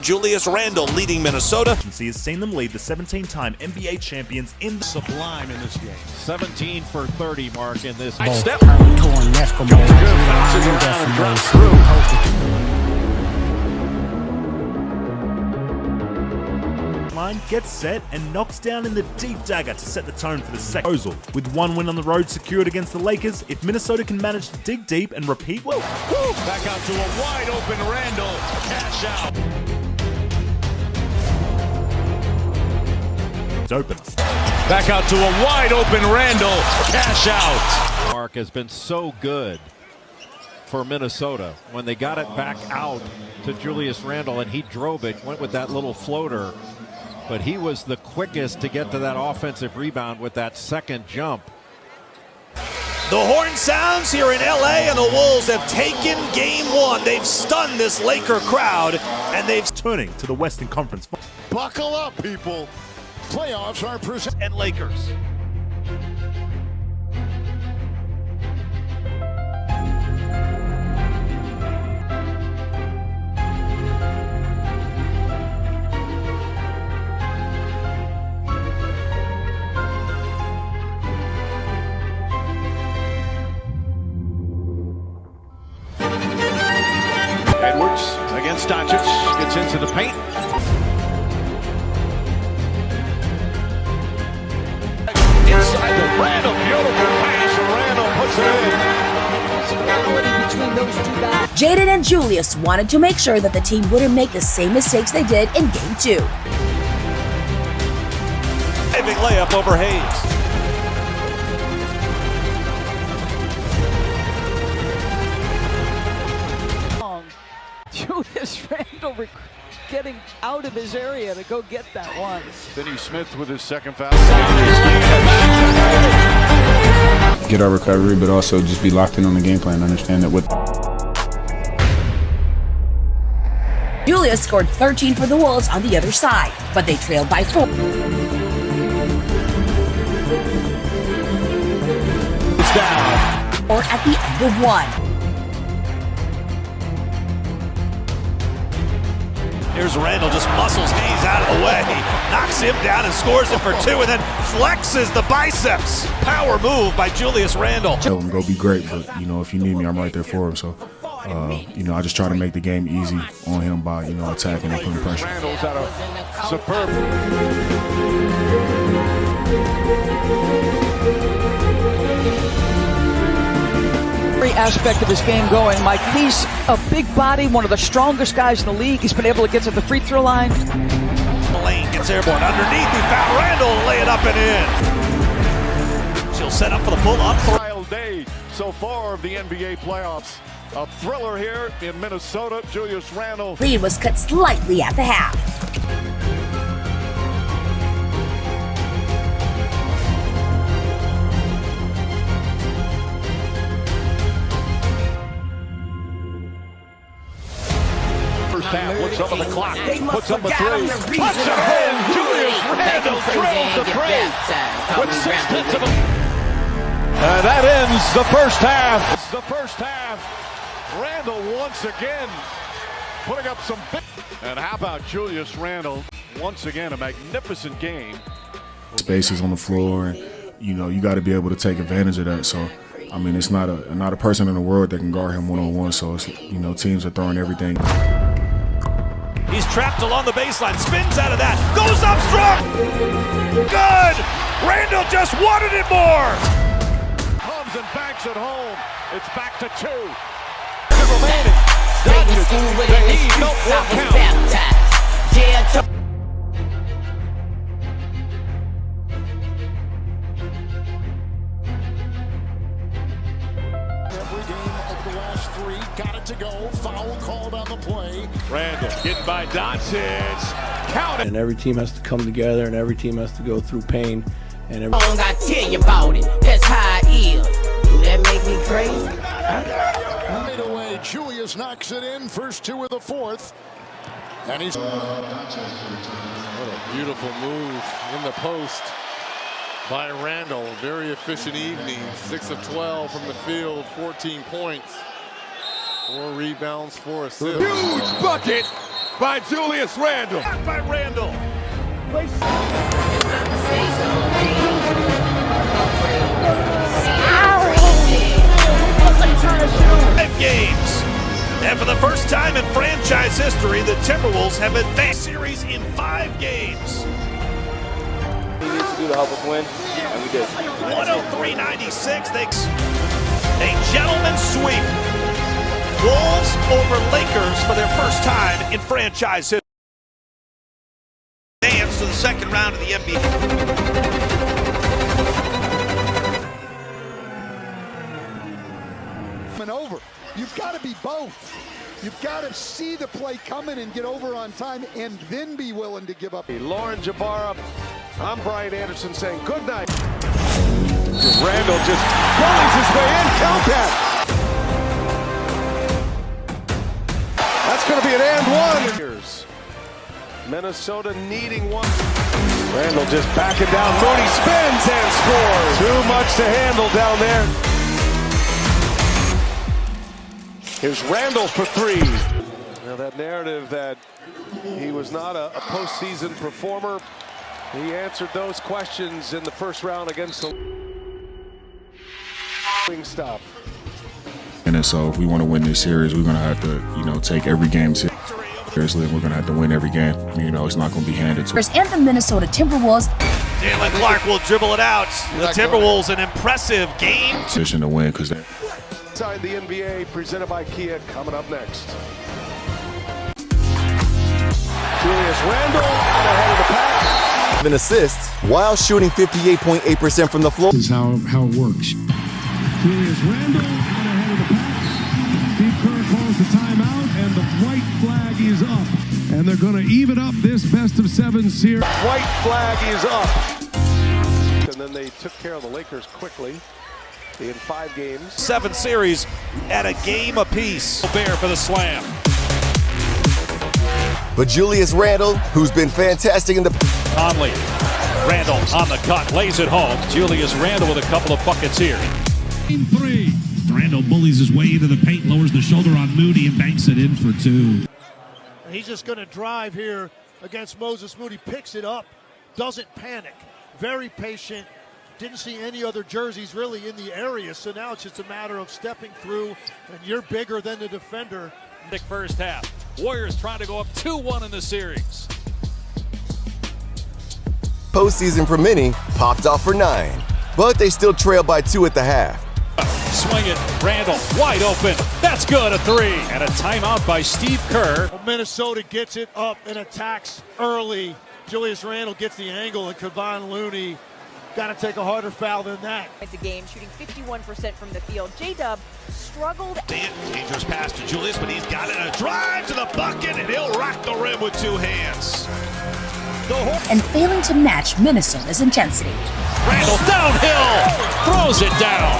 Julius Randle leading Minnesota. He has seen them lead the 17-time NBA champions in the sublime in this game. 17 for 30 mark in this. Step. line, gets set, and knocks down in the deep dagger to set the tone for the second proposal. With one win on the road secured against the Lakers, if Minnesota can manage to dig deep and repeat well. Back out to a wide open Randle. Cash out. It's open. Back out to a wide open Randle. Cash out. Mark has been so good for Minnesota when they got it back out to Julius Randle, and he drove it, went with that little floater, but he was the quickest to get to that offensive rebound with that second jump. The horn sounds here in LA, and the Wolves have taken game one. They've stunned this Laker crowd, and they've turning to the Western Conference. Buckle up, people. Playoffs are presented. And Lakers. Edwards against Doncic, gets into the paint. Inside the Randle, beautiful pass, and Randle puts it in. Jaden and Julius wanted to make sure that the team wouldn't make the same mistakes they did in Game 2. Big layup over Hayes. Julius Randle getting out of his area to go get that one. Finney Smith with his second foul. Get our recovery, but also just be locked in on the game plan. Understand that with Julius scored 13 for the Wolves on the other side, but they trailed by 4. It's down. Or at the end of 1. Here's Randle, just muscles Hayes out of the way, knocks him down and scores it for 2, and then flexes the biceps. Power move by Julius Randle. tell him go be great, but if you need me, I'm right there for him. So I just try to make the game easy on him by attacking and putting pressure. Randle's at a superb. Aspect of his game going, Mike. He's a big body, one of the strongest guys in the league. He's been able to get to the free throw line. Lane gets airborne underneath. He found Randle to lay it up and in. She'll set up for the pull-up. Wild day so far of the NBA playoffs. A thriller here in Minnesota. Julius Randle. Lead was cut slightly at the half. Puts up on the clock, puts up a 3, puts it in. Julius Randle drills the 3 with 6 tenths of a... And that ends the first half. It's the first half. Randle once again putting up some big... And how about Julius Randle? Once again, a magnificent game. Spaces on the floor, and you got to be able to take advantage of that. So it's not a person in the world that can guard him one-on-one. So it's, teams are throwing everything. He's trapped along the baseline, spins out of that, goes up strong. Good! Randle just wanted it more. Comes and banks it home. It's back to 2. Remaining. They need no count. Every game of the last 3, got it to go. Foul called on the play. Randle getting by Doncic. Count it. And every team has to come together, and every team has to go through pain. And every I tell you about it. That's how it is. Do that make me crazy? Right away, Julius knocks it in. First 2 of the 4th. And he's... What a beautiful move in the post by Randle. Very efficient evening. 6 of 12 from the field, 14 points. 4 rebounds, 4 assists. Huge bucket by Julius Randle. By Randle. 5 games. And for the first time in franchise history, the Timberwolves have advanced series in 5 games. He needs to do to help us win, and we did. 103-96. A gentleman's sweep. Wolves over Lakers for their first time in franchise history. Advance to the second round of the NBA. Over. You've got to be both. You've got to see the play coming and get over on time and then be willing to give up. Lauren Jabara, I'm Brian Anderson saying good night. Randle just bullies his way in. Count that. That's going to be an and one. Minnesota needing one. Randle just backing down. Mooney spins and scores. Too much to handle down there. Here's Randle for 3. Now that narrative that he was not a postseason performer, he answered those questions in the first round against the stop. And so if we want to win this series, we're going to have to, take every game seriously. We're going to have to win every game. It's not going to be handed to us. And the Minnesota Timberwolves. Jalen Clark will dribble it out. The Timberwolves, an impressive game. Position to win because they're Inside the NBA, presented by Kia, coming up next. Julius Randle out ahead of the pack. An assist while shooting 58.8% from the floor. This is how it works. Julius Randle out ahead of the pack. Steve Kerr calls the timeout, and the white flag is up. And they're going to even up this best-of-7 series. White flag is up. And then they took care of the Lakers quickly. In 5 games. 7 series at a game apiece. Bear for the slam. But Julius Randle, who's been fantastic in the... Conley. Randle on the cut, lays it home. Julius Randle with a couple of buckets here. Game 3. Randle bullies his way into the paint, lowers the shoulder on Moody, and banks it in for 2. He's just going to drive here against Moses Moody. Picks it up, doesn't panic. Very patient. Didn't see any other jerseys really in the area, so now it's just a matter of stepping through, and you're bigger than the defender. Big first half. Warriors trying to go up 2-1 in the series. Postseason for many popped off for 9, but they still trail by 2 at the half. Swing it, Randle, wide open. That's good, a 3. And a timeout by Steve Kerr. Well, Minnesota gets it up and attacks early. Julius Randle gets the angle, and Kevon Looney got to take a harder foul than that. It's a game shooting 51% from the field. J-Dub struggled. Dangerous pass to Julius, but he's got it. A drive to the bucket, and he'll rock the rim with 2 hands. And failing to match Minnesota's intensity. Randle downhill, throws it down.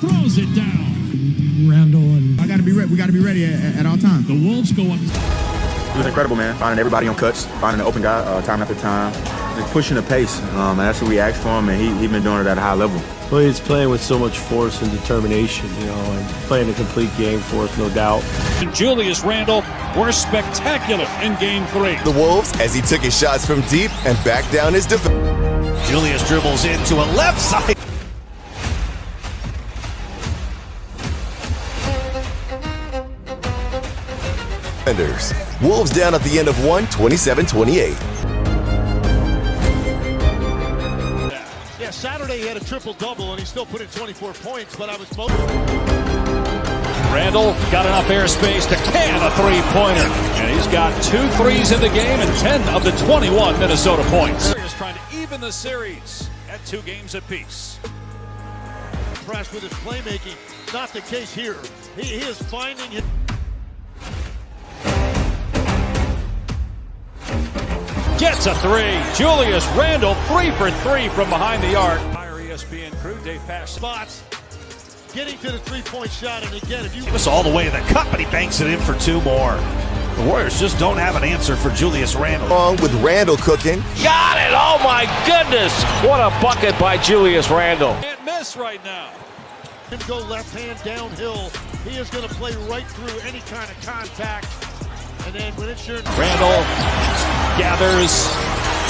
Throws it down. Randle and we got to be ready at all times. The Wolves go up. It was incredible, man. Finding everybody on cuts, finding an open guy time after time, just pushing the pace. And that's what we asked for him, and he's been doing it at a high level. Well, he's playing with so much force and determination, and playing a complete game for us, no doubt. And Julius Randle were spectacular in Game 3. The Wolves, as he took his shots from deep and backed down his defense. Julius dribbles into a left side. Wolves down at the end of one, 27-28. Yeah, Saturday he had a triple-double, and he still put in 24 points, but I was most... Randle got enough airspace to can a 3-pointer. And he's got 2 threes in the game and 10 of the 21 Minnesota points. Warriors trying to even the series at 2 games apiece. Impressed with his playmaking. Not the case here. He is finding it. Gets a 3. Julius Randle 3 for 3 from behind the arc. Higher ESPN crew, Dave Pass spots. Getting to the 3-point shot, and again, if you... It was all the way to the cup, but he banks it in for 2 more. The Warriors just don't have an answer for Julius Randle. Along with Randle cooking. Got it! Oh my goodness! What a bucket by Julius Randle. Can't miss right now. Him go left hand downhill. He is going to play right through any kind of contact. And then when it's your... Randle gathers,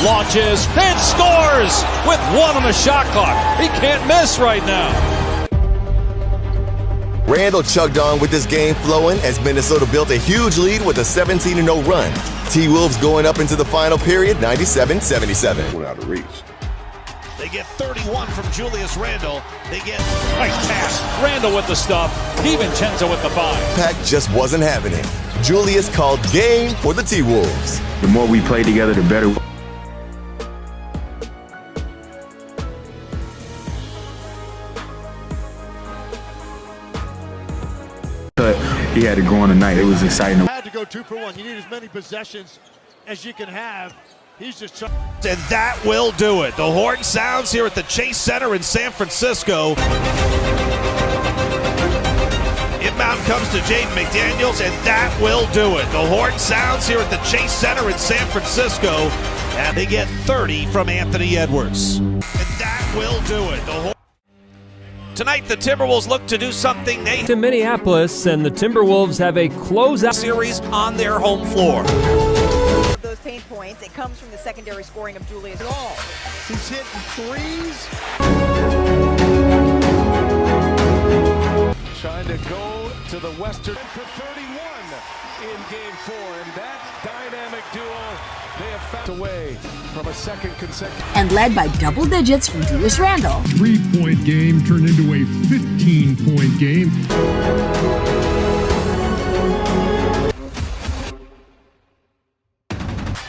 launches, then scores with 1 on the shot clock. He can't miss right now. Randle chugged on with this game flowing as Minnesota built a huge lead with a 17-0 run. T-Wolves going up into the final period, 97-77. Out of reach. They get 31 from Julius Randle. They get Nice pass. Randle with the stop. DiVincenzo with the 5. Pack just wasn't having it. Julius called game for the T-Wolves. The more we play together, the better. He had to go on tonight. It was exciting. Had to go 2 for 1. You need as many possessions as you can have. He's just trying. And that will do it. The horn sounds here at the Chase Center in San Francisco. Inbound comes to Jaden McDaniels, and that will do it. The horn sounds here at the Chase Center in San Francisco, and they get 30 from Anthony Edwards. And that will do it. Tonight, the Timberwolves look to do something they to Minneapolis, and the Timberwolves have a closeout series on their home floor. Those pain points, it comes from the secondary scoring of Julius. He's hitting threes. Trying to go to the Western for 31 in Game 4, and that dynamic duo, they have found away from a second consecutive. And led by double digits from Julius Randle. 3-point game turned into a 15-point game.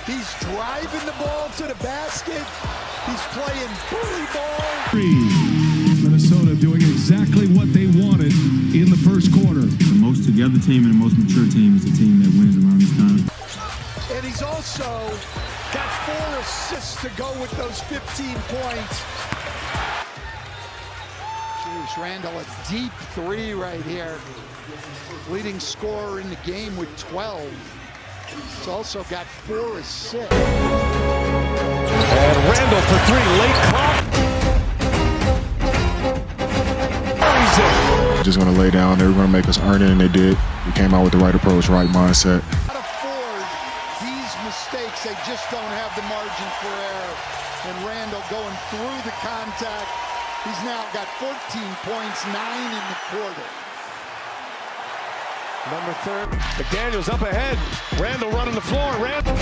He's driving the ball to the basket. He's playing bully ball. Minnesota doing exactly what they wanted in the first quarter. The most together team and the most mature team is the team that wins around this time. And he's also got 4 assists to go with those 15 points. Julius Randle, a deep 3 right here. Leading scorer in the game with 12. He's also got 4 assists. And Randle for 3, late clock. Just going to lay down. They were going to make us earn it, and they did. We came out with the right approach, right mindset. Not afford these mistakes. They just don't have the margin for error. And Randle going through the contact. He's now got 14 points, 9 in the quarter. Number 3, McDaniels up ahead. Randle running the floor. Randle.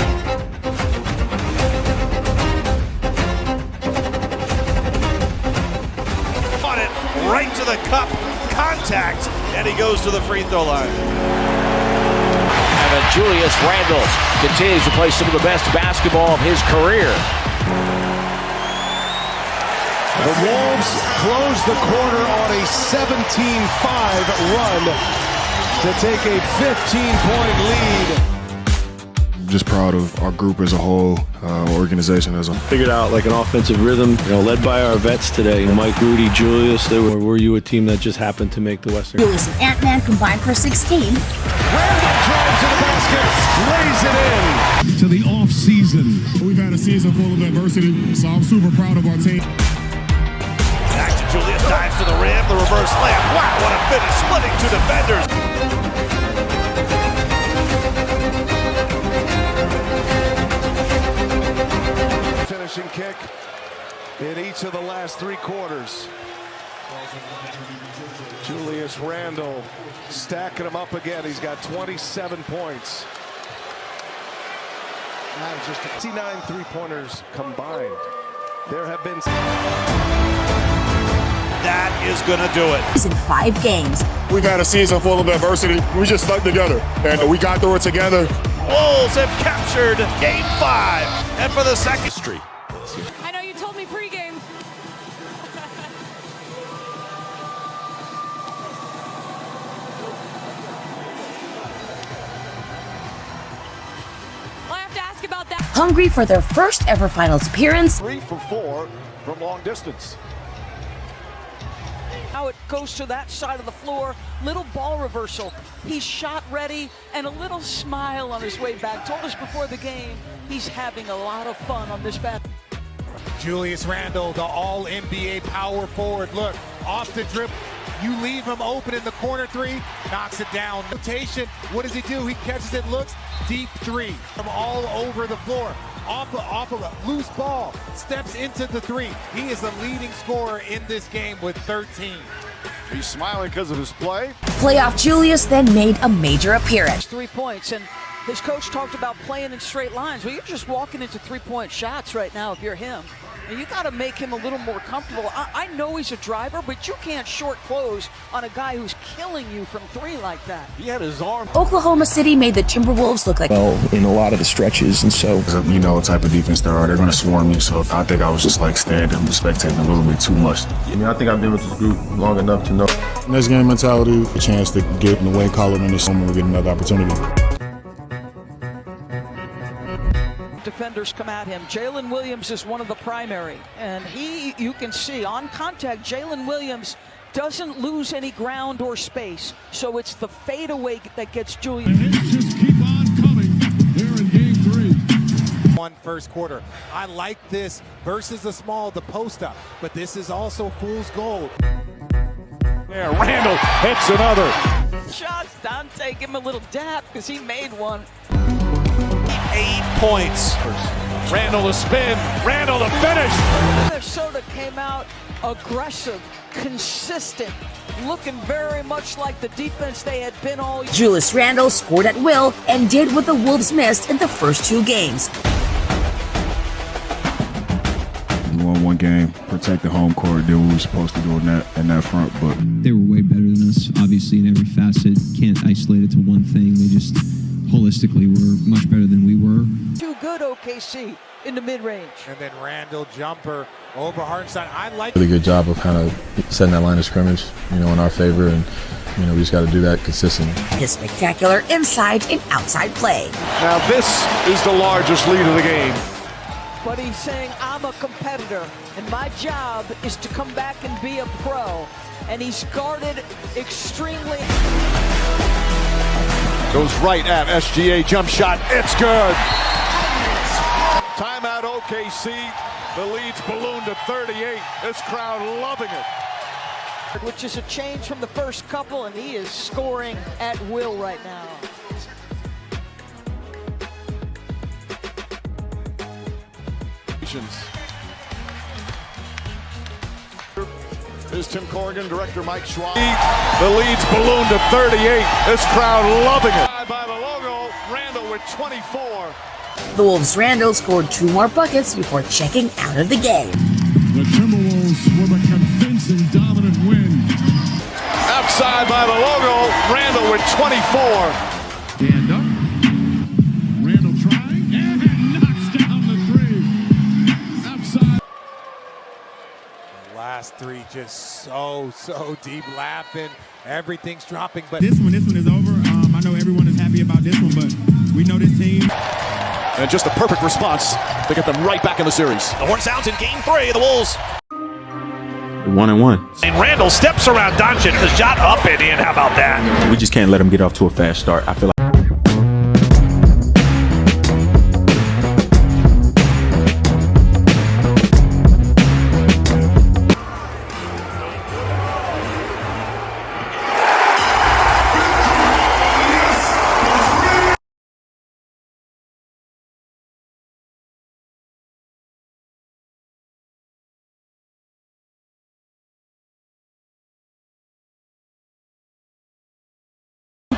On it, right to the cup, contact, and he goes to the free throw line. And then Julius Randle continues to play some of the best basketball of his career. The Wolves close the quarter on a 17-5 run to take a 15-point lead. Just proud of our group as a whole, organization as a Figured out like an offensive rhythm, led by our vets today. Mike, Rudy, Julius, were you a team that just happened to make the Western? Julius and Ant-Man combined for 16. Randle drives to the basket, lays it in. To the off-season. We've had a season full of adversity, so I'm super proud of our team. Back to Julius, dives to the rim, the reverse layup. Wow, what a finish, splitting 2 defenders. Finishing kick in each of the last 3 quarters. Julius Randle stacking them up again. He's got 27 points. Just 59 3-pointers combined. There have been... That is going to do it. In 5 games. We've had a season full of adversity. We just stuck together, and we got through it together. Wolves have captured Game 5, and for the second streak. I know you told me pregame. Well, I have to ask about that. Hungry for their first ever finals appearance. 3 for 4 from long distance. Now it goes to that side of the floor. Little ball reversal. He's shot ready and a little smile on his way back. Told us before the game he's having a lot of fun on this bat. Julius Randle, the all-NBA power forward. Look, off the dribble. You leave him open in the corner three, knocks it down. Rotation, what does he do? He catches it, looks, deep three. From all over the floor, off of a loose ball, steps into the three. He is the leading scorer in this game with 13. He's smiling because of his play. Playoff Julius then made a major appearance. 3 points, and his coach talked about playing in straight lines. Well, you're just walking into 3-point shots right now if you're him. And you got to make him a little more comfortable. I know he's a driver, but you can't short close on a guy who's killing you from three like that. He had his arm. Oklahoma City made the Timberwolves look like in a lot of the stretches, and so you know what type of defense they are. They're going to swarm you. So I think I was just like standing and spectating a little bit too much. I mean, I think I've been with this group long enough to know. Next game mentality, a chance to get in the win column in this summer and get another opportunity. Defenders come at him. Jalen Williams is one of the primary, and you can see on contact, Jalen Williams doesn't lose any ground or space, so it's the fadeaway that gets Julius. And just keep on coming here in game 3. One first quarter. I like this versus the small, the post up, but this is also fool's gold. Yeah, Randle hits another. Shots, Dante, give him a little dap because he made one. 8 points. Randle to spin, Randle to finish. Minnesota came out aggressive, consistent, looking very much like the defense they had been all year. Julius Randle scored at will and did what the Wolves missed in the first 2 games. We won one game, protect the home court, did what we were supposed to do in that front. But they were way better than us, obviously, in every facet. Can't isolate it to one thing. They just holistically were much better than we were. Too good OKC in the mid-range. And then Randle jumper over Hartenstein. I like Really good job of kind of setting that line of scrimmage, in our favor, and we just got to do that consistently. His spectacular inside and outside play. Now this is the largest lead of the game. But he's saying, I'm a competitor, and my job is to come back and be a pro. And he's guarded extremely. Goes right at SGA, jump shot, it's good. Timeout OKC, the lead's ballooned to 38. This crowd loving it. Which is a change from the first couple, and he is scoring at will right now. Here's Tim Corrigan, director Mike Schwab. The lead's ballooned to 38. This crowd loving it. By the logo, Randle with 24. The Wolves' Randle scored 2 more buckets before checking out of the game. The Timberwolves with a convincing dominant win. Outside by the logo, Randle with 24. Stand up. Randle trying and knocks down the 3. Outside. Last 3 just so deep, laughing. Everything's dropping, but this one is over. I know everyone is happy about this one, but we know this team. And just a perfect response to get them right back in the series. The horn sounds in game 3. The Wolves. 1-1. And Randle steps around Doncic. The shot up and in. How about that? We just can't let them get off to a fast start. I feel like.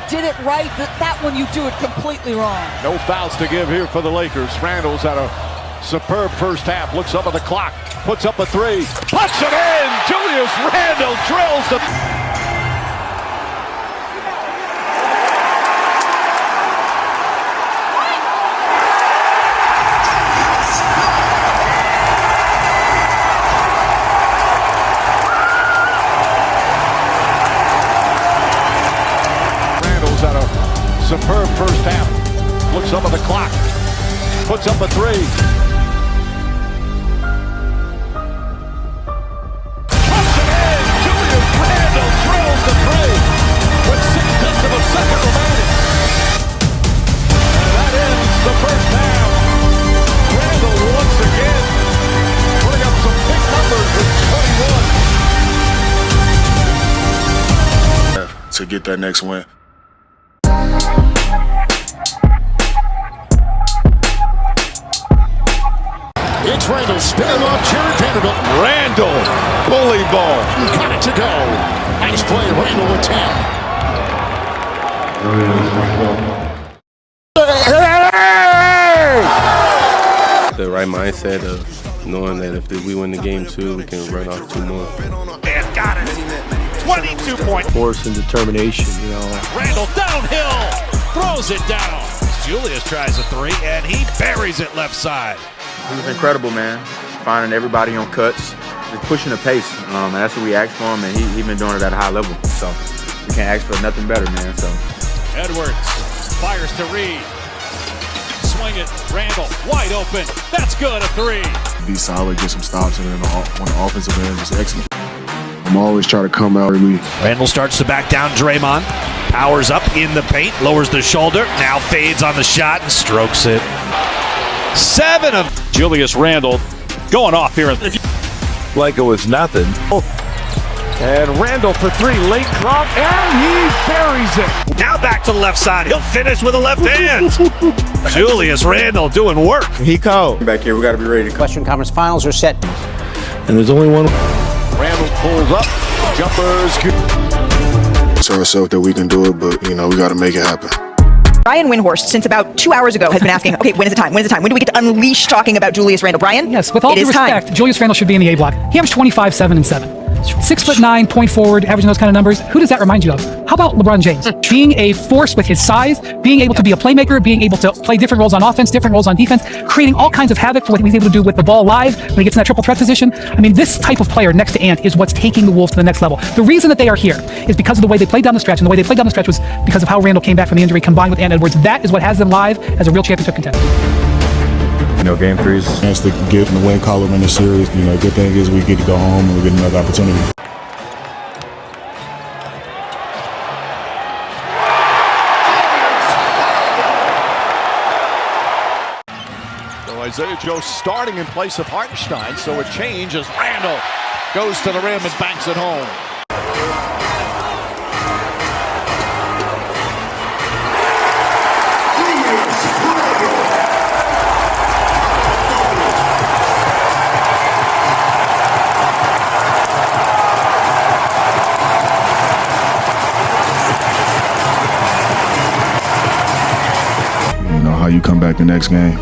Did it right, that one you do it completely wrong. No fouls to give here for the Lakers. Randle's had a superb first half. Looks up at the clock, puts up a 3, puts it in. Julius Randle drills the. Superb first half. Looks up at the clock. Puts up a 3. Puts it in. Julius Randle drills the 3 with 6/10 of a second remaining. And that ends the first half. Randle once again putting up some big numbers with 21. to get that next win. It's Randle spinning off Jared Vanderbilt. Randle, bully ball. Got it to go. Nice play, Randle with 10. The right mindset of knowing that if we win the game too, we can run off 2 more. And got it. 22 points. Force and determination, you know. Randle downhill, throws it down. Julius tries a 3, and he buries it left side. He was incredible, man. Finding everybody on cuts, just pushing the pace. And that's what we asked for him, and he's been doing it at a high level. So we can't ask for nothing better, man. So Edwards fires to Reed. Swing it, Randle wide open. That's good, a 3. Be solid, get some stops, and then on the offensive end, just execute. I'm always trying to come out early. Randle starts to back down Draymond. Powers up in the paint, lowers the shoulder, now fades on the shot and strokes it. 7 of Julius Randle going off here. Like it was nothing. And Randle for 3, late drop, and he buries it. Now back to the left side. He'll finish with a left hand. Julius Randle doing work. he called. Back here, we got to be ready to Western Conference Finals are set. And there's only one. Randle pulls up. Jumpers. Tell ourselves that we can do it, but, we got to make it happen. Brian Windhorst, since about 2 hours ago, has been asking, okay, when is the time? When is the time? When do we get to unleash talking about Julius Randle? Brian? Yes, with all due respect, Julius Randle should be in the A block. He averaged 25, 7, and 7. 6'9", point forward, averaging those kind of numbers. Who does that remind you of? How about LeBron James? Being a force with his size, being able to be a playmaker, being able to play different roles on offense, different roles on defense, creating all kinds of havoc for what he's able to do with the ball live when he gets in that triple threat position. I mean, this type of player next to Ant is what's taking the Wolves to the next level. The reason that they are here is because of the way they played down the stretch, and the way they played down the stretch was because of how Randle came back from the injury combined with Ant Edwards. That is what has them live as a real championship contender. Game 3's Chance to get in the win column in the series. Good thing is we get to go home and we get another opportunity. Isaiah Joe starting in place of Hartenstein, so a change as Randle goes to the rim and banks it home. How you come back the next game.